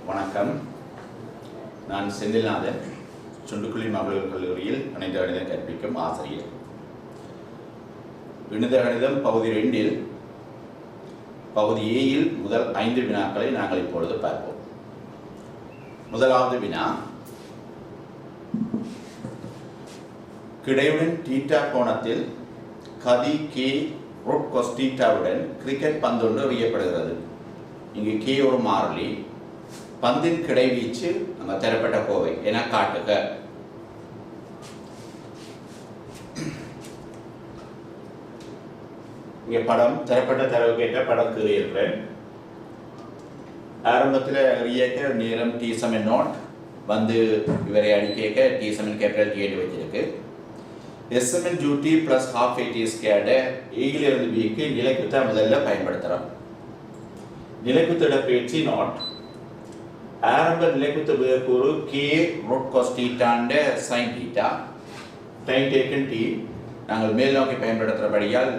வணக்கம். நான் செந்தில்நாதன், சுண்டுக்குழி மகளிர் கல்லூரியில் கணித கணிதம் கற்பிக்கும் ஆசிரியர். கணித கணிதம் பகுதி 2 பகுதி ஏயில் முதல் 5 வினாக்களை நாங்கள் இப்பொழுது பார்ப்போம். முதலாவது வினா, கிடையுடன் தீட்டா கோணத்தில் கதி கே ரூட் கொஸ் தீட்டாவுடன் கிரிக்கெட் பந்தொன்று எறியப்படுகிறது. இங்கு கே ஒரு மாறிலி, பந்தின் கிடைவீச்சு நம்ம தரப்பட்ட கோவை என காட்டுக. இங்கே படம் தரப்பட்ட தரவு கேட்ட படம் கீறியிருக்கிறேன். ஆரம்பத்தில் எறியக்க நேரம் டி சமன் நோட் வந்து இவரை அடிக்க டி சமன் கேபிட்டல் டி என்று வச்சிருக்கு. எஸ்எம்என் ஜூடி பிளஸ் ஹாஃப் ஏடி ஸ்கேர்டை ஏயிலிருந்து பிக்கு நிலைக்குத்த முதல்ல பயன்படுத்துகிறோம். நிலைக்குத்த இடப்பெயர்ச்சி நாட் ஆரம்ப நிலைக்குத்த வேகக்கூறு கே ரூட் காஸ் தீட்டாண்ட sine theta time taken t நாங்கள் மேல் நோக்கி பயன்படுத்துகிறபடியால்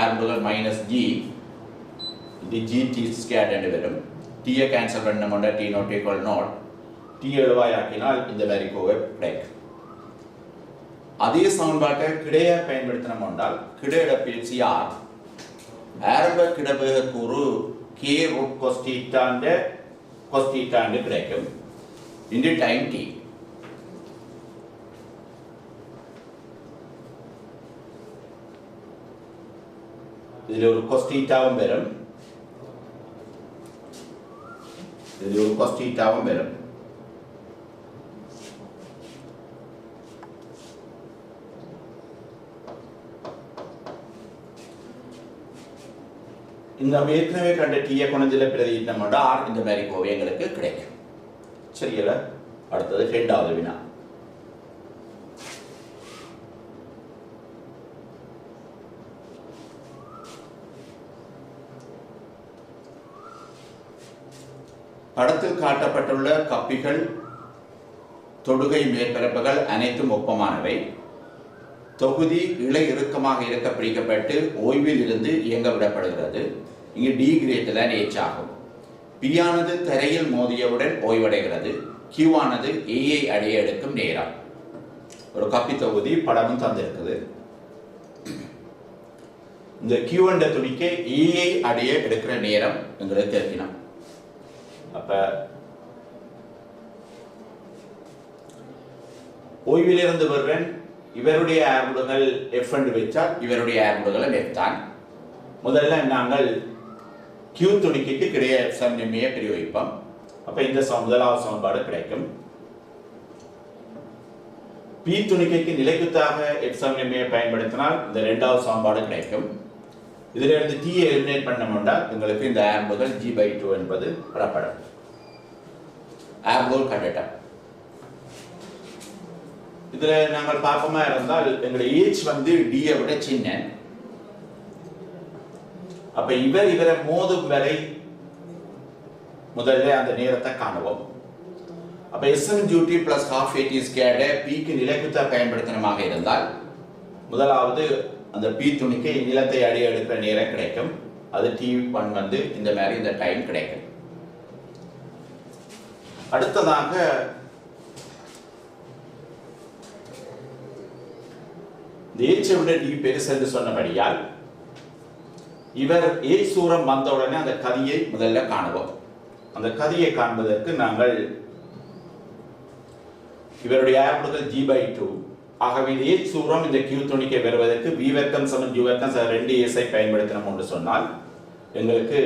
ஆரம்பங்கள் மைனஸ் ஜி இது ஜி டி ஸ்கேட் என்று வரும். டீயை கேன்சல் பண்ண t naught equal naught t எழுவாயாக்கினால் இந்த மாதிரி கோவை கிடைக்கும். அதே சமன்பாட்டை கிடையை பயன்படுத்தினோம்னால் கிடை இடப்பெயர்ச்சி ஆர் ஆரம்ப கிடவேகக்கூறு கே ரூட் காஸ் தீட்டாண்ட கிடைக்கும் இன்டு டைம் டி. இதில் ஒரு cos தீட்டாவும் வரும், இதில் ஒரு cos தீட்டாவும் வரும். இந்த ஏற்கனவே கண்ட டீயை குணத்தில் பிரதியிட்டோம்னா ஆர் இந்த மாதிரி கோவை எங்களுக்கு கிடைக்கும். சரியில்ல. அடுத்தது 2வது வினா. படத்தில் காட்டப்பட்டுள்ள கப்பிகள் தொடுகை மேற்பரப்புகள் அனைத்தும் ஒப்பமானவை. தொகுதி இழை இறுக்கமாக இருக்க பிடிக்கப்பட்டு ஓய்வில் இருந்து இயங்க விடப்படுகிறது. இங்கு டி கிரேட்டர் than H ஆகும். பி ஆனது தரையில் மோதியவுடன் ஓய்வடைகிறது. கியூ ஆனது ஏஐ அடைய எடுக்கும் நேரம். ஒரு கப்பி தொகுதி படமும் தந்திருக்குது. இந்த கியூ என்ற துணிக்க ஏஐ அடைய எடுக்கிற நேரம் எங்களுக்கு தெரிவிக்கணும். அப்ப ஓய்விலிருந்து வருவன் இவருடைய ஆர்முடுகள் எஃப் என்று வைத்தால் இவருடைய ஆர்முடுகளும் எஃப் தான். முதல்ல நாங்கள் கியூ துணிக்கைக்கு கிடைய சமநிலையை பிரயோகிப்போம். அப்ப இந்த முதலாவது சமன்பாடு கிடைக்கும். பி துணிக்கைக்கு நிலைக்குத்தாக எஃப் சமநிலையை பயன்படுத்தினால் இந்த 2வது சமன்பாடு கிடைக்கும். இதுல இருந்து டீயை எலிமினேட் பண்ணோம்னா உங்களுக்கு இந்த ஆர்முடுகள் G/2 என்பது பெறப்படும். ஆர்முடுகள் கண்டக்டர் இதுல நாங்கள் பார்ப்போமா இருந்தால் எங்களுடைய H வந்து D ஐ விட சின்ன. அப்ப இவரை மோதும் வரை முதல்ல அந்த நேரத்தை காணுவோம். அப்ப SMGT plus half AT squared Pக்கு நிலைக்குத்த பயன்படுத்தனமாக இருந்தால் முதலாவது அந்த P துணிக்கு நிலத்தை அடைய எடுக்கிற நேரம் கிடைக்கும். அது T1 வந்து இந்த மாதிரி இந்த டைம் கிடைக்கும். அடுத்ததாக H விட D பெருசு என்று சொன்னபடியால் இவர் H தூரம் வந்தவுடனே அந்த கதியை முதல்ல காணுவோம். அந்த கதியை காண்பதற்கு நாங்கள் இவருடைய ஆர்முடுகள் G/2 ஆகவே H தூரம் இந்த Q துணிக்கை வருவதற்கு V வர்க்கம் சமன் U வர்க்கம் 2S ஐ பயன்படுத்தினோம் என்று சொன்னால் எங்களுக்கு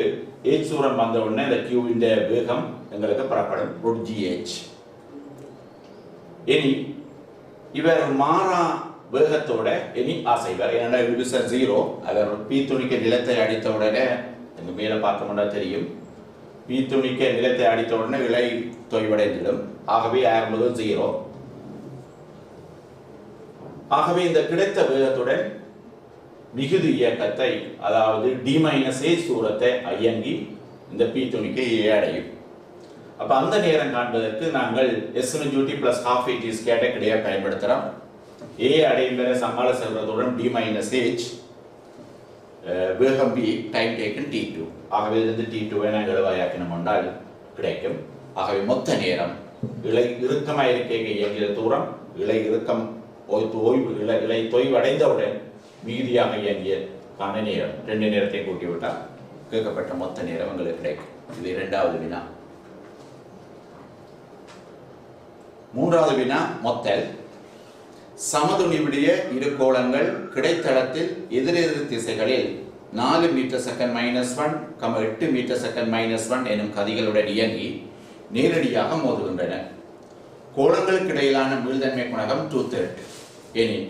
H தூரம் வந்தவுடனே இந்த Q இந்த வேகம் எங்களுக்கு பெறப்படும் √GH. இனி இவர் மாறா வேகத்தோட இனி அசைவர். ஏன்னா விபிசர் 0 அவர் பி துணிக்க நிலத்தை அடித்த உடனே எங்க மேல பார்க்க தெரியும். பி துணிக்க நிலத்தை அடித்த உடனே இழை தொய்வடைந்திடும். ஆகவே ஆர்முடுகள் 0. ஆகவே இந்த கிடைத்த வேகத்துடன் மிகுதி இயக்கத்தை அதாவது D-A தூரத்தை இயங்கி இந்த பி துணிக்கை அடையும். அப்ப அந்த நேரம் காண்பதற்கு நாங்கள் SMGT plus half AT squared கிடையை பயன்படுத்துறோம். A அடையும் வரை சமாள செல்வதுடன் D-H வேகம் B டைம் டேக்கன் T2. ஆகவே இதிலிருந்து T2 நாங்கள் எழுவாயாக்கினோம் என்றால் கிடைக்கும். ஆகவே மொத்த நேரம் இலை இறுக்கமாக இருக்க இயங்கிய தூரம் இலை இறுக்கம் இலை தொய்வடைந்தவுடன் மீதியாக இயங்கிய நேரம் 2 நேரத்தை கூட்டிவிட்டால் கேட்கப்பட்ட மொத்த நேரம் உங்களுக்கு கிடைக்கும். இது 2வது வினா. 3வது வினா மொத்தல். சமதுணிவுடைய இரு கோளங்கள் கிடைத்தளத்தில் எதிரெதிர் திசைகளில் 4 மீட்டர் செகண்ட் -1, 8 மீட்டர் செகண்ட் -1 எனும் கதிகளுடன் இயங்கி நேரடியாக மோதுகின்றன. கோளங்களுக்கு இடையிலான மீள்தன்மை குணகம் 2/3 எனில்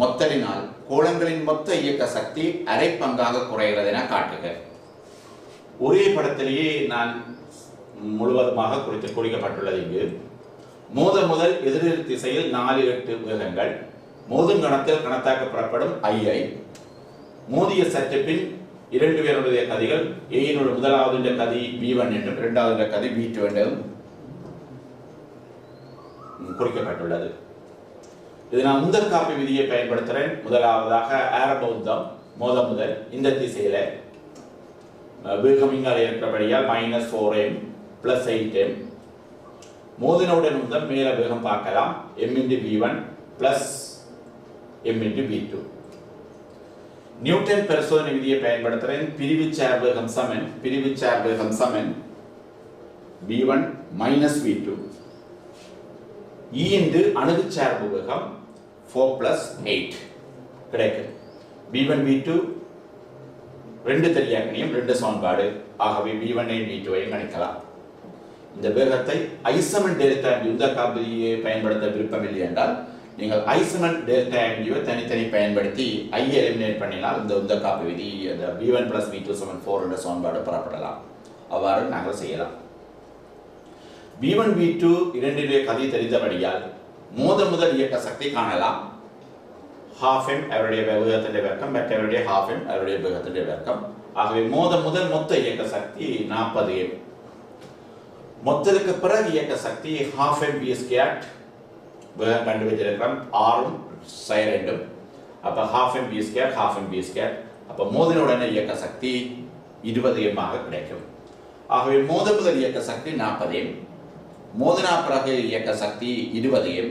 மொத்தலினால் கோளங்களின் மொத்த இயக்க சக்தி அரை பங்காக குறைகிறது என காட்டுக. ஒரே படத்திலேயே நான் முழுவதுமாக குறிக்கப்பட்டுள்ளது. இங்கு முதல் எதிரெதிர் திசையில் 4, 8 வேகங்கள் மோதும் கணத்தில் கணத்தாக்கப்படப்படும் ஐ மோதிய சற்று பின் 2 பேருடைய கதிகள் ஏயினுடைய முதலாவது கதி V1 என்றும் 2வது கதி V2 என்றும் குறிக்கப்பட்டுள்ளது. இது நான் உந்தல் காப்பி விதியை பயன்படுத்துகிறேன். முதலாவதாக ஆரம்ப உந்தம் முதல் இந்த திசையில வேகம் இங்கால இருக்கிறபடியால் -4m + 8m. மோதினவுடன் உந்தம் மேல வேகம் பார்க்கலாம் m×v1 + m×v2. நியூட்டன் பரிசோதனை விதியை பயன்படுத்துகிறேன். பிரிவுச்சார் வேகம் சமன் v1 - v2 அணுகுச்சார்பு வேகம் 4 + 8 கிடைக்கும். v1 v2 2 தெரியாக்கணியம் 2 சமன்பாடு. ஆகவே v1 v2 கணிக்கலாம். இந்த வேகத்தை ஐசமன் டெல்டா உந்த காப்பியை பயன்படுத்த விருப்பமில்லை என்றால் நீங்கள் ஐசமன் டெல்டா என்கிற தனித்தனி பயன்படுத்தி ஐ எலிமினேட் பண்ணினால் இந்த உந்த காப்பி விதி அந்த v1 + v2 = 4 என்ற சமன்பாடு பெறப்படலாம். அவ்வாறு நாங்கள் செய்யலாம். v1 v2 இரண்டிலே கதி தெரிந்தபடியால் முதல் இயக்க சக்தி காணலாம். 1/2m அவருடைய வேகத்தின் வர்க்கம் மற்றவருடைய 1/2m அவருடைய வேகத்தின் வர்க்கம். ஆகவே முதல் மொத்த இயக்க சக்தி 40m. மொத்தலுக்கு பிறகு இயக்க சக்தி 1/2m v² வேகம் கண்டுபிடிச்சிருக்கிறோம். 6ம் சைரண்டும் அப்ப 1/2m v², 1/2m v². அப்ப மோதின உடனே இயக்க சக்தி 20m ஆக கிடைக்கும். ஆகவே முதல் இயக்க சக்தி 40m, மோதினா பிறகு இயக்க சக்தி 20m.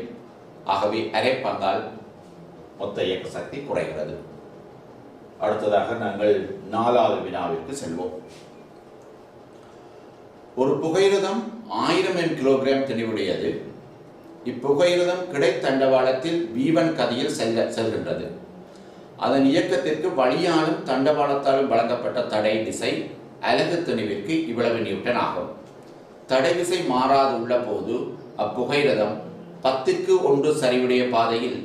ஆகவே அரை பங்கால் மொத்த இயக்க சக்தி குறைகிறது. அடுத்ததாக நாங்கள் 4வது வினாவிற்கு செல்வோம். ஒரு புகையிரதம் 1000 கிலோகிராம் திணிவுடையது. இப்புகையிரதம் கிடைத்தண்டவாளத்தில் V1 கதியில் செல்கின்றது. அதன் இயக்கத்திற்கு வழியாலும் தண்டவாளத்தாலும் வழங்கப்பட்ட தடை விசை அலகு திணிவிற்கு இவ்வளவு நியூட்டன் ஆகும். தடை விசை மாறாது உள்ள போது அப்புகையிரதம் 10க்கு 1 சரிவுடைய பாதையில்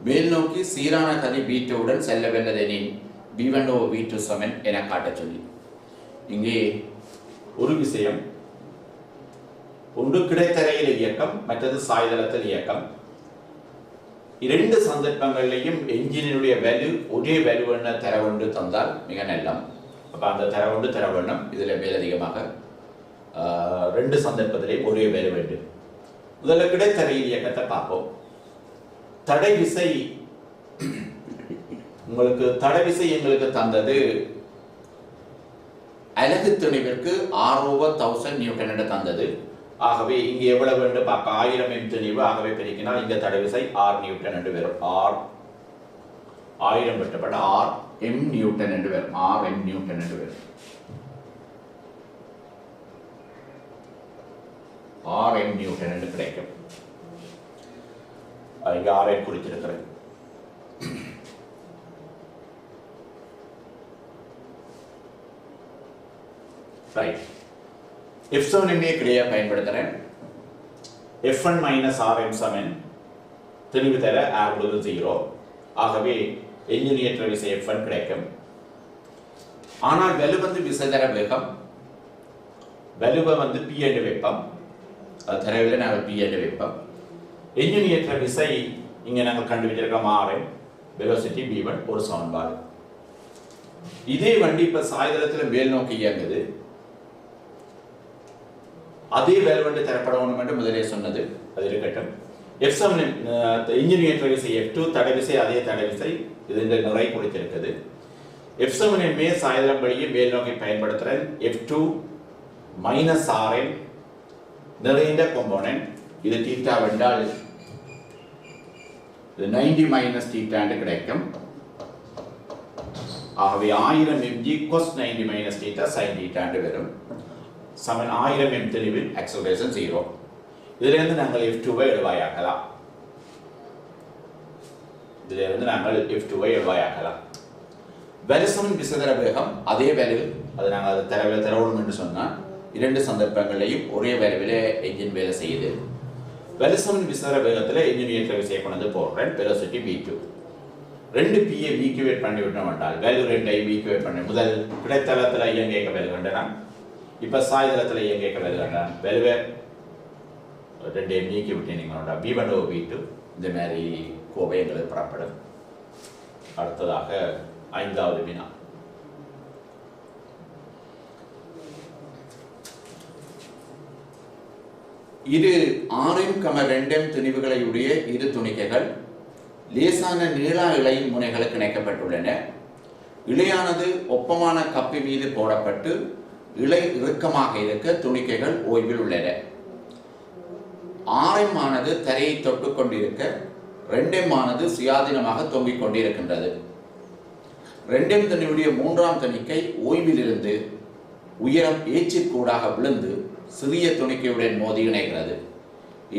மேல் நோக்கி சீரான கதி V2 செல்லவல்லதெனின் V1/V2 சமன் என காட்டச் சொல்லி. இங்கே ஒரு விஷயம், ஒன்று கிடைத்தரையில் இயக்கம், மற்றது சாய்தளத்தில் இயக்கம். 2 சந்தர்ப்பங்களிலையும் என்ஜினுடைய வேல்யூ ஒரே வேல்யூ என்ன தரவொன்று தந்தால் மிக நல்லம். அப்ப அந்த தரவொன்றும் இதில் மேலதிகமாக 2 சந்தர்ப்பத்திலையும் ஒரே வேல்யூ வேண்டும். முதல்ல கிடைத்தரையில் இயக்கத்தை பார்ப்போம். தடை விசை எங்களுக்கு தந்தது அலகு திணிவிற்கு R/1000 நியூட்டன் என்று தந்தது. ஆகவே இங்கே எவ்வளவு என்று பார்க்க 1000 m திணிவு. ஆகவே பெருக்கினால் இங்க தடை விசை R நியூட்டன் என்று வரும். R 1000 வெட்டப்பட்ட R m நியூட்டன் என்று வரும். R m நியூட்டன் என்று வரும். R m நியூட்டன் என்று கிடைக்கும். இங்க R ஐ குறித்திருக்கிறேன். ரைட். F7 என்னைய கிரியா பயன்படுத்துகிறேன். F1 - Rm சமன் தெளிவு தர R = 0. ஆகவே என்ஜினியேற்ற விசை F1 கிடைக்கும். ஆனால் வலுவந்து விசை தர வேகம் வலுவ வந்து P என்ற வெப்பம், அது தரவில் நாங்கள் P என்ற வெப்பம். என்ஜினியேற்ற விசை இங்கே நாங்கள் கண்டுபிடிச்சிருக்கோம் Rm, வெலோசிட்டி V1 ஒரு சமன்பாடு. இதே வண்டி இப்ப சாய்தளத்தில் மேல் நோக்கி இயங்குது. அதே வேல்வண்டு தரப்படணும் என்று முதலே சொன்னது, அது இருக்கட்டும். F7 இன்ஜினியேற்ற விசை F2, தடை விசை அதே தடை விசை, இது இந்த நிறை குறித்திருக்குது. F7 மே சாய்தளம் வழியே மேல் நோக்கி பயன்படுத்துகிறேன். F2 - Rm நிறைந்த காம்போனன்ட் இது தீட்டா வென்றால் இது 90 மைனஸ் தீட்டான்னு கிடைக்கும். ஆகவே 1000 mg cos 90 minus theta sin தீட்டான்னு வரும். சமன் 1000 m தெளிவில் ஆக்சலரேஷன் 0. இதிலிருந்து நாங்கள் F2 ஐ எழுவாயாக்கலாம். வலிசமன் விசைதர வேகம் அதே வேல்யூ அது நாங்கள் தரவோம் என்று சொன்னால் இரண்டு சந்தர்ப்பங்களையும் ஒரே வேல்யூவில் என்ஜின் வேலை செய்யுது. வலிசமன் விசைதர வேகத்தில் என்ஜின் ஏற்ற விசையை கொண்டு போடுறேன். வெலோசிட்டி V2 ரெண்டு பிஏ ஈக்குவேட் பண்ணி விட்டோம் என்றால் வேல்யூ ரெண்டையும் ஈக்குவேட் பண்ணி முதல் கிடைத்தளத்தில் இயங்கிக்க வேல்யூ கண்டான். இப்போ சாய்தளத்தில் இயங்கிக்க வேல்யூ கண்டான். வேல்யூவே ரெண்டையும் நீக்கி விட்டு நீங்கள் V1 V2 இந்த மாதிரி கோவை எங்களுக்கு பெறப்படும். அடுத்ததாக 5வது வினா. இது 6m,2m துணிவுகளை உடைய இரு துணிக்கைகள் லேசான நீளா இழையின் முனைகளுக்கு இணைக்கப்பட்டுள்ளன. இழையானது ஒப்பமான கப்பி மீது போடப்பட்டு இழை இறுக்கமாக இருக்க துணிக்கைகள் ஓய்வில் உள்ளன. 6m ஆனது தரையை தொட்டு கொண்டிருக்க 2m ஆனது சுயாதீனமாக தொங்கிக் கொண்டிருக்கின்றது. 2m துணியுடைய 3ஆம் துணிக்கை ஓய்விலிருந்து உயரம் ஏச்சிற்கூடாக விழுந்து சிறிய துணிக்கையுடன் மோதி இணைகிறது.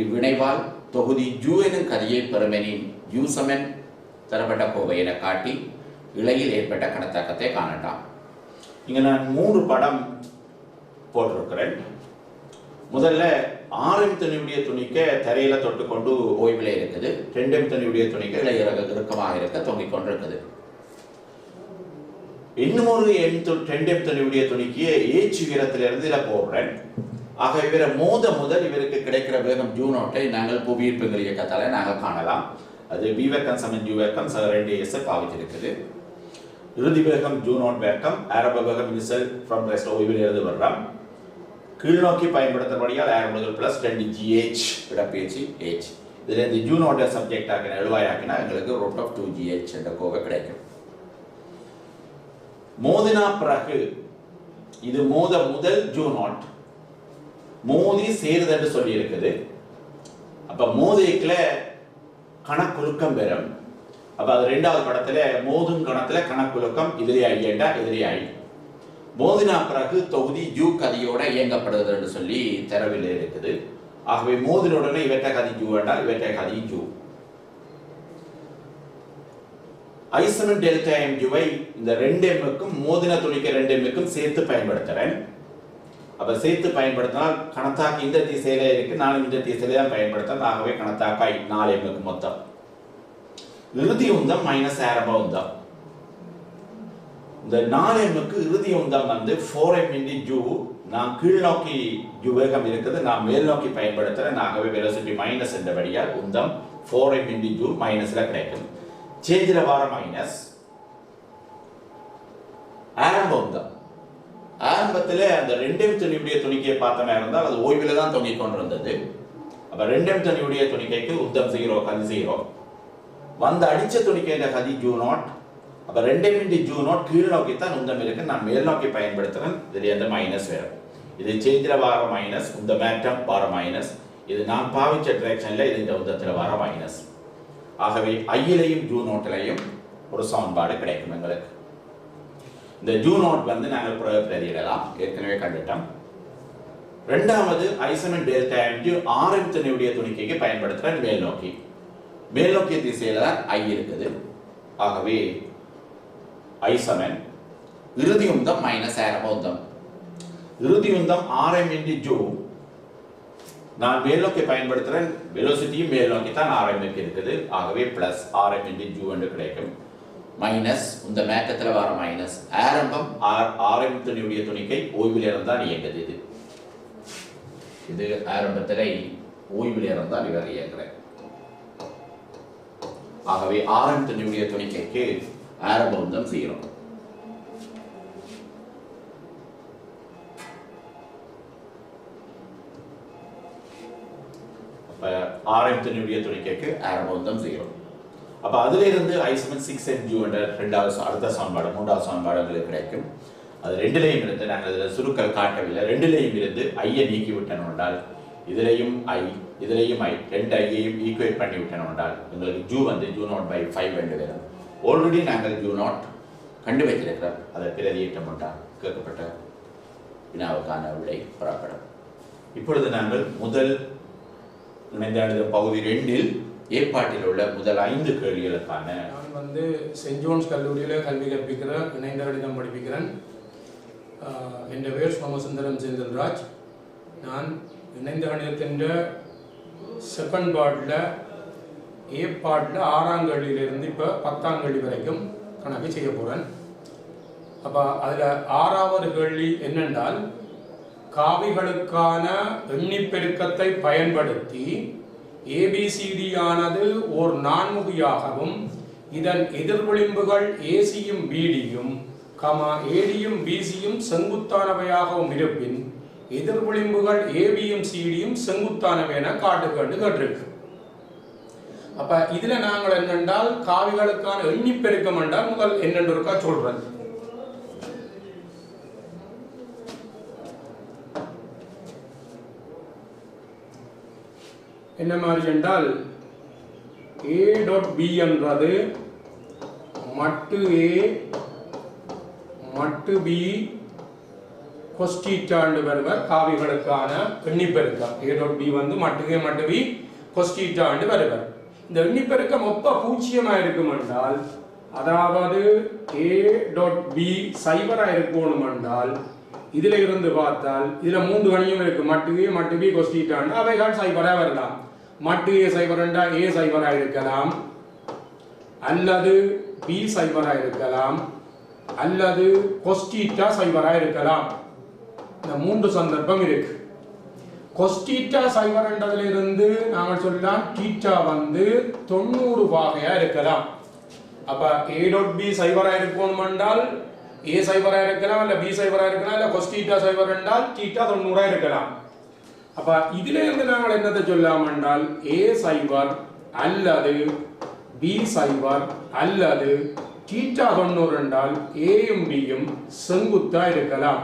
இவ்விணைவால் தொகுதி U எனும் கதியை பெறுமெனின் U சமன் தரப்பட்ட கோவை என காட்டி இழையில் ஏற்பட்ட கணத்தாக்கத்தை காணலாம். இங்க நான் 3 படம் போட்டிருக்கிறேன். முதல்ல 6m துணியுடைய துணிக்கை தரையில தொட்டுக்கொண்டு ஓய்விலே இருக்குது. 2m துணியுடைய துணிக்கை இறுக்கமாக இருக்க தொங்கிக் கொண்டிருக்குது. இன்னும் ஒரு 2m துணியுடைய துணிக்கையை ஏச்சு உயரத்திலிருந்து இதில் போடுறேன். ஆக இவரை முதல் இவருக்கு கிடைக்கிற வேகம் U0 நாங்கள் புவியீர்ப்பு இயக்கத்தால நாங்கள் காணலாம். அது V வேகம் சமன் U வேகம் 2s பாவிச்சிருக்குது. இறுதி வேகம் U0 வேகம் ஆரம்ப வேகம் இனிஷியல் ஃப்ரம் ரெஸ்ட் ஓய்வில் இருந்து வர்றோம். கீழ்நோக்கி பயன்படுத்தபடியால் ஆரம்பங்கள் பிளஸ் 2gh இடப்பெயர்ச்சி h. இதில் இந்த U0 சப்ஜெக்ட் ஆக்கின எழுவாயாக்கினா எங்களுக்கு √2gh என்ற கோவை கிடைக்கும். மோதினா பிறகு இது முதல் U0 மோதி சேருது என்று சொல்லி இருக்குது. அப்ப மோதிக்குல கணக்குலுக்கம் பெறும். அப்ப அது 2வது படத்துல மோதும் கணத்துல கணக்குலுக்கம் எதிரியாய் ஏண்டா எதிரியாய் மோதினா பிறகு தொகுதி U கதியோட இயங்கப்படுகிறது என்று சொல்லி தரவில் இருக்குது. ஆகவே மோதினுடனே இவற்றை கதி U என்றால் இவற்றை கதி U. ஐசமன் டெல்டா MUவை இந்த 2mக்கும் மோதின துணிக்கை 2mக்கும் சேர்த்து பயன்படுத்துறேன். அப்ப சேர்த்து பயன்படுத்தினால் கணத்தாக்கு இந்த திசையில இருக்கு, நானும் இந்த திசையில தான் பயன்படுத்தேன். ஆகவே கணத்தாக்காய் 4mக்கு மொத்தம். இறுதி உந்தம் மைனஸ் ஆரம்ப உந்தம். இந்த 4mக்கு இறுதி உந்தம் வந்து 4m × U. நான் கீழ் நோக்கி U வேகம் இருக்குது, நான் மேல் நோக்கி பயன்படுத்துறேன். ஆகவே வெலோசிட்டி மைனஸ் என்றபடியால் உந்தம் 4m × U மைனஸ்ல கிடைக்கும். சேஞ்சில வார மைனஸ் ஆரம்ப உந்தம். ஆரம்பத்தில் அந்த 2m துணியுடைய துணிக்கையை பார்த்தமே இருந்தால் அது ஓய்வில் தான் தொங்கிக் கொண்டிருந்தது. அப்ப 2m துணியுடைய துணிக்கைக்கு உந்தம் 0 கதி 0 வந்து அடிச்ச துணிக்கையில கதி U0. அப்ப 2m × U0 கீழ் நோக்கித்தான் உந்தம் இருக்கு, நான் மேல் நோக்கி பயன்படுத்துறேன். இதுல எந்த மைனஸ் வேறு. இது சேஞ்சில வார மைனஸ், உந்த மேட்டம் வார மைனஸ். இது நான் பாவிச்ச டிரெக்ஷன்ல இது இந்த உந்தத்துல வார மைனஸ். ஆகவே ஐயிலையும் U0லையும் ஒரு சமன்பாடு கிடைக்கும் எங்களுக்கு. இந்த U0 வந்து நாங்கள் பிரதியிடலாம், ஏற்கனவே கண்டுட்டோம். 2வது ஐசமன் டெல்டா MU 6m துணியுடைய துணிக்கைக்கு பயன்படுத்துகிறேன் மேல் நோக்கி. மேல் நோக்கிய திசையில தான் I இருக்குது. ஆகவே ஐசமன் இறுதி உந்தம் மைனஸ் ஆரம்ப உந்தம். இறுதி உந்தம் 6m × U. நான் மேல் நோக்கி பயன்படுத்துகிறேன், வெலோசிட்டியும் மேல் நோக்கி தான் 6mக்கு இருக்குது. ஆகவே பிளஸ் 6m × U என்று கிடைக்கும். மைனஸ் இந்த மேட்டத்தில் வர மைனஸ் ஆரம்பம் 6m துணியுடைய துணிக்கை ஓய்வில் இருந்தால் இயங்குது. இது ஆரம்பத்தில் ஓய்வில் இருந்தால் இவர் இயங்குறேன். ஆகவே 6m துணியுடைய துணிக்கைக்கு ஆரம்ப உந்தம் 0. அப்ப 6m துணியுடைய துணிக்கைக்கு ஆரம்ப உந்தம் 0. அப்ப அதுல இருந்து ஐசமன் 6mU என்ற அடுத்த சமன்பாடு 3வது சமன்பாடு உங்களுக்கு கிடைக்கும். அது 2லையும் இருந்து நாங்கள் அதில் சுருக்கல் காட்டவில்லை. 2லையும் இருந்து ஐயை நீக்கி விட்டோம் என்றால் இதுலேயும் ஐ இதுலேயும் ஐ ரெண்டு ஐயையும் ஈக்குவேட் பண்ணி விட்டணும் என்றால் எங்களுக்கு ஜூ வந்து ஜூ நாட் பை 5 என்று வரும். ஆல்ரெடி நாங்கள் ஜூ நாட் கண்டு வைத்திருக்கிறோம். அதை பிரதியேற்றம் என்றால் கேட்கப்பட்ட வினாவுக்கான விடை புறப்படும். இப்பொழுது நாங்கள் முதல் இணைந்த பகுதி 2இல் ஏற்பாட்டில் உள்ள முதல் 5 கேள்விகளுக்கான நான் வந்து சென்ட் ஜோன்ஸ் கல்லூரியில் கல்வி கற்பிக்கிறேன், இணைந்த கணிதம் படிப்பிக்கிறேன். என் பேர் சோமசுந்தரம் செந்தில்ராஜ். நான் இணைந்த கணிதத்தின் செகண்ட் பார்ட்டில் ஏற்பாட்டில் 6ஆம் கேள்வியிலிருந்து இப்போ 10ஆம் கேள்வி வரைக்கும் கணக்கு செய்ய போகிறேன். அப்போ அதில் 6வது கேள்வி என்னென்றால், காவிகளுக்கான எண்ணிப்பெருக்கத்தை பயன்படுத்தி ABCD ஆனது ஓர் நான்முகியாகவும் இதன் எதிர்விளிம்புகள் ACயும் BDயும் ADயும் BCயும் செங்குத்தானவையாகவும் இருப்பின் எதிர்விளிம்புகள் ABயும் CDயும் செங்குத்தானவை என காட்டுக்கண்டு கேட்டிருக்கு. அப்ப இதுல நாங்கள் என்னென்றால் காவிகளுக்கான எண்ணிப்பெருக்கம் என்றால் முதல் என்னென்று இருக்கா சொல்றேன். என்ன மாதிரி என்றால் A.B என்றது மட்டு A மட்டு B கொஸ்டீட்டாண்டு வருவர் காவிகளுக்கான எண்ணிப்பெருக்கம். A.B வந்து மட்டு A மட்டு B கொஸ்டீட்டாண்டு வருவர். இந்த எண்ணிப்பெருக்கம் ஒப்ப பூஜ்ஜியமாக இருக்கும் என்றால், அதாவது A.B சைபராக இருக்கணும் என்றால், இதுல இருந்து பார்த்தால் இதுல 3 கணியம் இருக்கு. மட்டு A மட்டு B கொஸ்டீட்டாண்டு அவைகள் சைபராக வரலாம். மட்டு A சைபர் என்றால் A சைபராக இருக்கலாம், அல்லது B சைபராக இருக்கலாம், அல்லது கொஸ்டீட்டா சைபராக இருக்கலாம். இந்த 3 சந்தர்ப்பம் இருக்கு. கொஸ்டீட்டா சைபர் என்றதுல இருந்து நாங்கள் சொல்லலாம் டீட்டா வந்து 90 வகையா இருக்கலாம். அப்ப A.B சைபரா இருக்கணும் என்றால் A சைபரா இருக்கலாம், இல்ல B சைபரா இருக்கலாம், இல்ல கொஸ்டீட்டா சைபர் என்றால் டீட்டா 90 இருக்கலாம். அப்ப இதுல இருந்து நாங்கள் என்னத்தை சொல்லலாம் என்றால் A சைபர் அல்லது B சைபர் அல்லது டீட்டா 90 என்றால் Aயும் Bயும் செங்குத்தா இருக்கலாம்.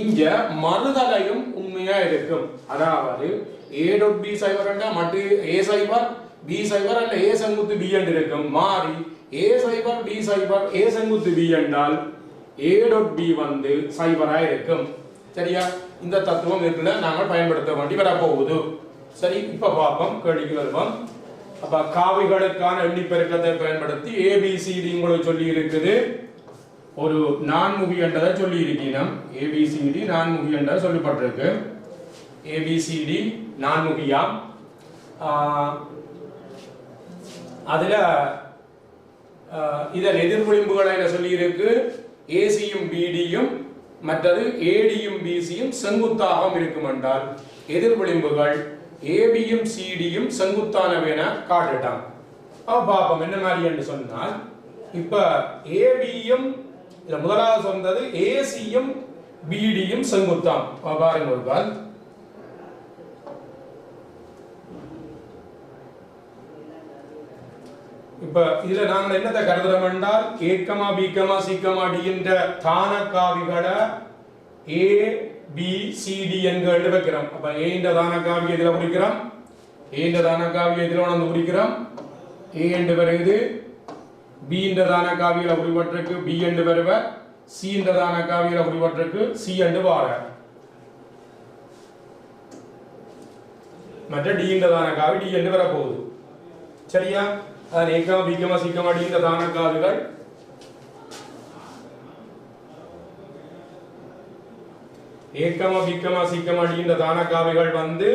இங்க மறுதலையும் உண்மையா இருக்கும். அதாவது A.B சைபர் என்றால் மட்டு A சைபர் B சைபர் அல்ல A செங்குத்து B என்று இருக்கும். மாறி A cyber B cyber A செங்குத்து B என்றால் A.B வந்து சைபரா இருக்கும். சரியா? இந்த தத்துவம் இதுல நாங்கள் பயன்படுத்த வேண்டி வரப்போகுது. சரி, இப்ப பார்ப்போம், கேள்விக்கு வருவோம். அப்ப காவிகளுக்கான எண்ணிப்பெருக்கத்தை பயன்படுத்தி ABCD உங்களுக்கு சொல்லி இருக்குது. ஒரு நான்முகி என்றதை சொல்லி இருக்கீங்க. ABCD நான்முகி என்றதை சொல்லப்பட்டிருக்கு. ABCD நான்முகியாம். அதுல இதன் எதிர்விளிம்புகளை சொல்லி இருக்கு. ACயும் BDயும் மற்றது ADயும் BCயும் செங்குத்தாக இருக்கும் என்றால் எதிர்விளிம்புகள் ABயும் CDயும் செங்குத்தானவை என காட்டுட்டான். பாப்போம் என்ன மாதிரி என்று சொன்னால், இப்ப ABயும் முதலாவது சொன்னது ACயும் BDயும் செங்குத்தான். பாருங்க ஒரு கால். இப்ப இதுல நாங்கள் என்னத்தை கருதுறோம் என்றால் A, B, C, D என்ற தான காவிகளை ABCD என்று எழுத வைக்கிறோம். அப்ப A என்ற தான காவியை இதுல குறிக்கிறோம், A என்ற தான காவியை இதுல வந்து குறிக்கிறோம். A என்று வருகிறது, B என்ற தான காவியில குறிப்பட்டிருக்கு B என்று வருவர், C என்ற தான காவியில குறிப்பட்டிருக்கு C என்று வார, மற்ற D என்ற தான காவி D என்று வரப்போகுது. சரியா? அதன் A, B, C, D என்ற தான காவிகள் A, B, C, D என்ற தான காவிகள் வந்து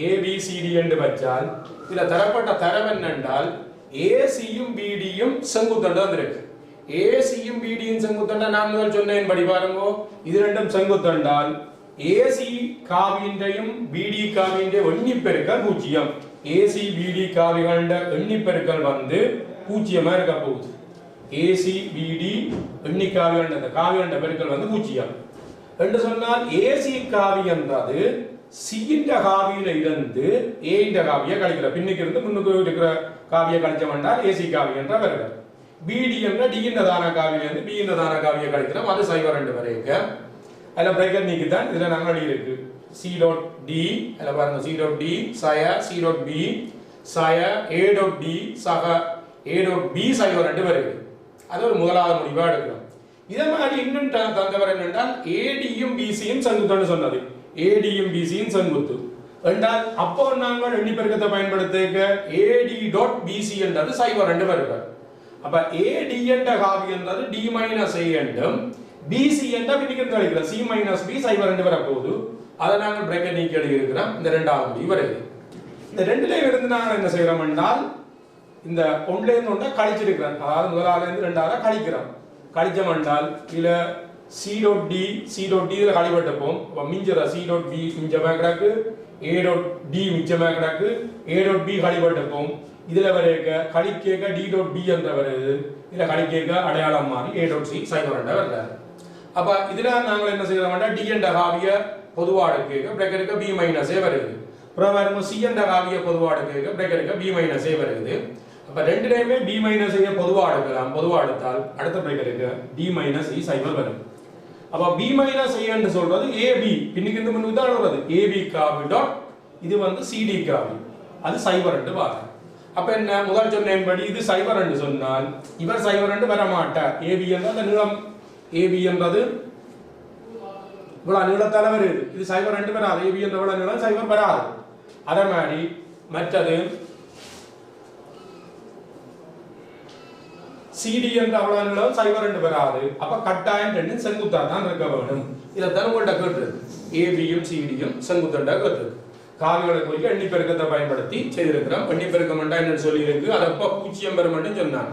ABCD என்று வச்சால் இதுல தரப்பட்ட தரவு என்னென்றால் ACயும் BDயும் செங்குத்தண்டா இருக்கு. ACயும் BDயும் செங்குத்தண்டா நான் முதல் சொன்னேன் படி பாருங்க. இது ரெண்டும் செங்குத்தண்டால் AC காவியையும் BD காவியின் எண்ணிப்பெருக்கல் 0. AC BD காவிகளோட எண்ணிப்பெருக்கல் வந்து 0 இருக்க போகுது. AC BD எண்ணிக்காவிகளோட அந்த காவிகளோட பெருக்கல் வந்து 0 என்று சொன்னால் AC காவி என்றது C என்ற காவியில இருந்து A என்ற காவியை கழிக்கிற பின்னுக்கு இருந்து முன்னுக்கு இருக்கிற காவியை கழிச்சோம் என்றால் AC காவி என்ற வருகிறது. BD என்ற D என்ற தான காவியில இருந்து B என்ற தான காவியை கழிக்கிறோம், அது 0 2 வரைக்கும். அதுல பிரேக்கர் நீக்கி தான் இதுல நாங்கள் இருக்கு. C dot D அல்ல பாருங்க C dot D சய C dot B சய A dot D சக A dot B சைவர் ரெண்டு வருது அது ஒரு முதலாவது முடிவா எடுக்கிறோம் இதே மாதிரி இன்னும் தந்தவர் என்னென்றால் ADயும் BCயும் செங்குத்துன்னு சொன்னது ADயும் BCயும் செங்குத்து என்றால் அப்போ நாங்கள் எண்ணிப்பெருக்கத்தை பயன்படுத்திக்க AD dot BC என்றது சைவர் ரெண்டு வருது அப்ப AD என்ற காவி என்றது D minus A என்றும் BC என்ற பின்னிக்கு கழிக்கிறோம் C minus B சைவர் ரெண்டு வர போகுது அதை நாங்கள் பிரேக்கெட் நீக்கி எழுதி இருக்கிறோம் இந்த ரெண்டாவது முடிவு வருது இந்த ரெண்டுல இருந்து நாங்கள் என்ன செய்யறோம் என்றால் இந்த ஒன்றுல இருந்து ஒன்றை கழிச்சிருக்கிறோம் அதாவது முதலாவது இருந்து ரெண்டாவது கழிக்கிறோம் கழிச்சோம் என்றால் இதுல C dot D இதுல கழிவட்டப்போம் மிஞ்சற C dot B மிஞ்சமா கிடக்கு A dot D மிச்சமா கிடக்கு A dot B கழிவட்டப்போம் இதுல வரைக்க கழிக்கேக்க D dot B என்ற வருது இதுல கழிக்கேக்க அடையாளம் மாறி A dot C சைவர் என்ற வருது அப்ப இதுல நாங்கள் என்ன செய்யறோம்னா D என்ற காவிய பொதுவா எடுக்க பிரேக்கெட்டுக்கு B minus A வருது அப்புறம் பாருங்க C என்ற காவிய பொதுவா எடுக்க பிரேக்கெட்டுக்கு B minus A வருது அப்ப ரெண்டு டைமே B minus A பொதுவா எடுக்கலாம் பொதுவா எடுத்தால் அடுத்த பிரேக்கெட்டுக்கு D minus E சைவர் வரும் அப்ப B minus A என்று சொல்றது AB பின்னுக்கு இந்த முன்னுக்கு தான் வருது AB காவி டாட் இது வந்து CD காவி அது சைவர் என்று பாருங்க அப்ப என்ன முதல் சொன்னேன்படி இது சைவர் என்று சொன்னால் இவர் சைவர் என்று வர மாட்டார் AB என்ற அந்த நீளம் AB என்றது இவ்வளவு நீளத்தால வருது இது சைவர் ரெண்டு வராது AB என்ற இவ்வளவு நீளம் சைவர் வராது அதே மாதிரி மற்றது CD என்ற அவ்வளவு நீளம் சைவர் ரெண்டு வராது அப்ப கட்டாயம் ரெண்டு செங்குத்தா தான் இருக்க வேண்டும் இதை தான் உங்கள்கிட்ட கேட்டுருக்கு ABயும் CDயும் செங்குத்தண்டா கேட்டுருக்கு காவிகளை குறிக்க எண்ணிப்பெருக்கத்தை பயன்படுத்தி செய்திருக்கிறோம் எண்ணிப்பெருக்கம் என்னன்னு சொல்லி இருக்கு அது அப்ப பூஜ்ஜியம் பெறும் சொன்னாங்க